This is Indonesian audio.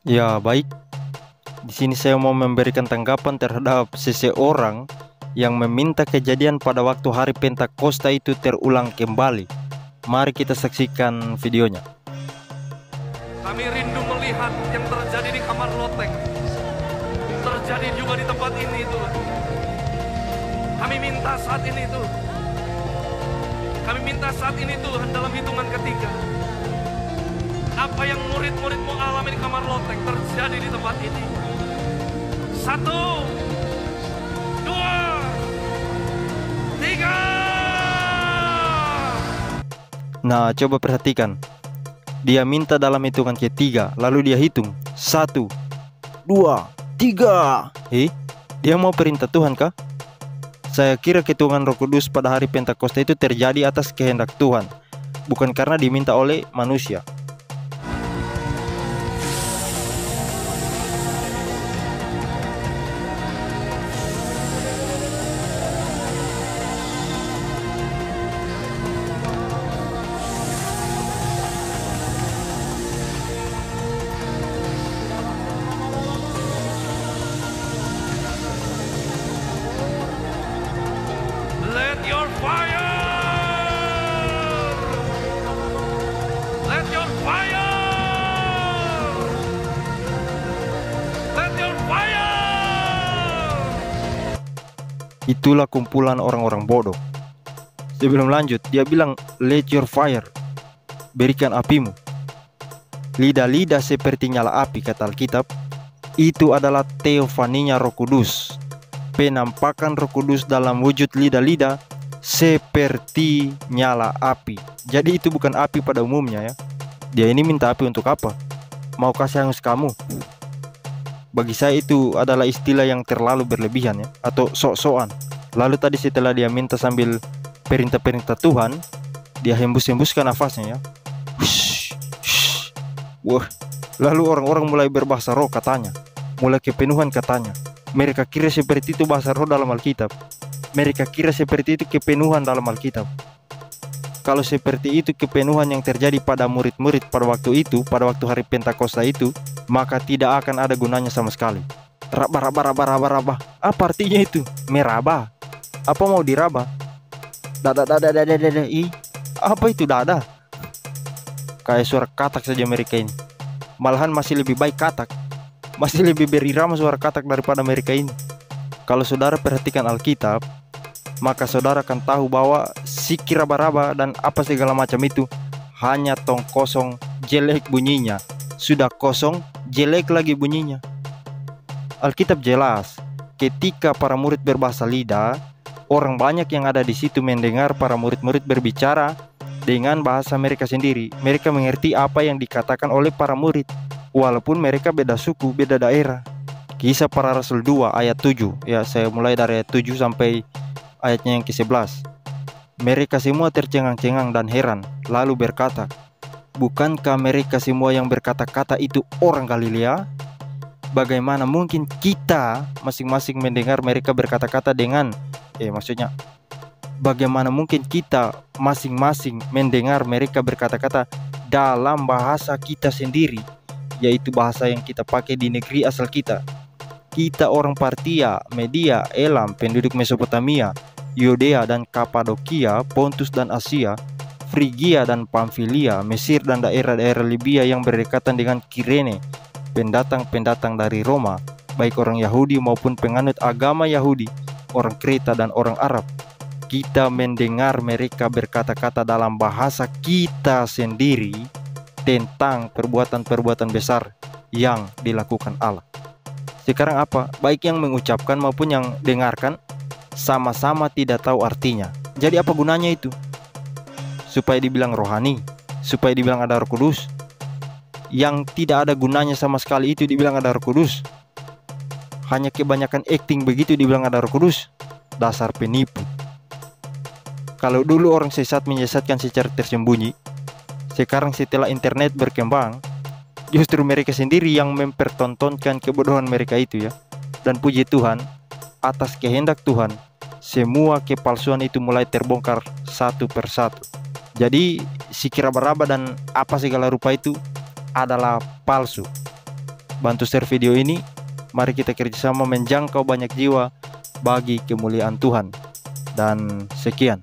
Ya, baik. Di sini saya mau memberikan tanggapan terhadap seseorang yang meminta kejadian pada waktu hari Pentakosta itu terulang kembali. Mari kita saksikan videonya. Kami rindu melihat yang terjadi di kamar loteng, terjadi juga di tempat ini Tuhan. Kami minta saat ini Tuhan. Kami minta saat ini Tuhan dalam hitungan ketiga. Apa yang murid-murid-Mu alami di kamar loteng terjadi di tempat ini. 1, 2, 3. Nah, coba perhatikan. Dia minta dalam hitungan ketiga, lalu dia hitung 1, 2, 3. Dia mau perintah Tuhan kah? Saya kira ketuhanan Roh Kudus pada hari Pentakosta itu terjadi atas kehendak Tuhan, bukan karena diminta oleh manusia. Let your fire! Let your fire! Let your fire! Itulah kumpulan orang-orang bodoh. Sebelum lanjut, dia bilang, "Let your fire," berikan apimu. Lidah-lidah seperti nyala api, kata Alkitab. Itu adalah teofaninya Roh Kudus, penampakan Roh Kudus dalam wujud lidah-lidah seperti nyala api. Jadi itu bukan api pada umumnya ya. Dia ini minta api untuk apa? Mau kasih hangus kamu? Bagi saya itu adalah istilah yang terlalu berlebihan ya, atau sok-sokan. Lalu tadi setelah dia minta sambil perintah-perintah Tuhan, dia hembus-hembuskan nafasnya ya. Wah, lalu orang-orang mulai berbahasa roh katanya, mulai kepenuhan katanya. Mereka kira seperti itu bahasa roh dalam Alkitab. Mereka kira seperti itu kepenuhan dalam Alkitab. Kalau seperti itu kepenuhan yang terjadi pada murid-murid pada waktu itu, pada waktu hari Pentakosta itu, maka tidak akan ada gunanya sama sekali. Raba. Apa artinya itu? Meraba. Apa mau diraba? Dada. Apa itu dada? Kayak suara katak saja mereka ini. Malahan masih lebih baik katak. Masih lebih berirama suara katak daripada mereka ini. Kalau saudara perhatikan Alkitab, maka saudara akan tahu bahwa siki raba-raba dan apa segala macam itu hanya tong kosong, jelek bunyinya. Sudah kosong, jelek lagi bunyinya. Alkitab jelas, ketika para murid berbahasa lidah, orang banyak yang ada di situ mendengar para murid-murid berbicara dengan bahasa mereka sendiri. Mereka mengerti apa yang dikatakan oleh para murid, walaupun mereka beda suku, beda daerah. Kisah Para Rasul 2 ayat 7. Ya, saya mulai dari ayat 7 sampai ayatnya yang ke-11. Mereka semua tercengang-cengang dan heran, lalu berkata, "Bukankah mereka semua yang berkata-kata itu orang Galilea? Bagaimana mungkin kita masing-masing mendengar mereka berkata-kata dengan bagaimana mungkin kita masing-masing mendengar mereka berkata-kata dalam bahasa kita sendiri, yaitu bahasa yang kita pakai di negeri asal kita. Kita orang Partia, Media, Elam, penduduk Mesopotamia, Yudea dan Kapadokia, Pontus dan Asia, Frigia dan Pamfilia, Mesir dan daerah-daerah Libya yang berdekatan dengan Kirene, pendatang-pendatang dari Roma, baik orang Yahudi maupun penganut agama Yahudi, orang Kreta dan orang Arab. Kita mendengar mereka berkata-kata dalam bahasa kita sendiri tentang perbuatan-perbuatan besar yang dilakukan Allah." Sekarang apa? Baik yang mengucapkan maupun yang dengarkan sama-sama tidak tahu artinya. Jadi apa gunanya itu? Supaya dibilang rohani, supaya dibilang ada Roh Kudus. Yang tidak ada gunanya sama sekali itu dibilang ada Roh Kudus. Hanya kebanyakan acting begitu dibilang ada Roh Kudus. Dasar penipu. Kalau dulu orang sesat menyesatkan secara tersembunyi, sekarang setelah internet berkembang, justru mereka sendiri yang mempertontonkan kebodohan mereka itu ya. Dan puji Tuhan, atas kehendak Tuhan, semua kepalsuan itu mulai terbongkar satu persatu. Jadi si raba-raba dan apa segala rupa itu adalah palsu. bantu share video ini. Mari kita kerjasama menjangkau banyak jiwa bagi kemuliaan Tuhan. Dan sekian.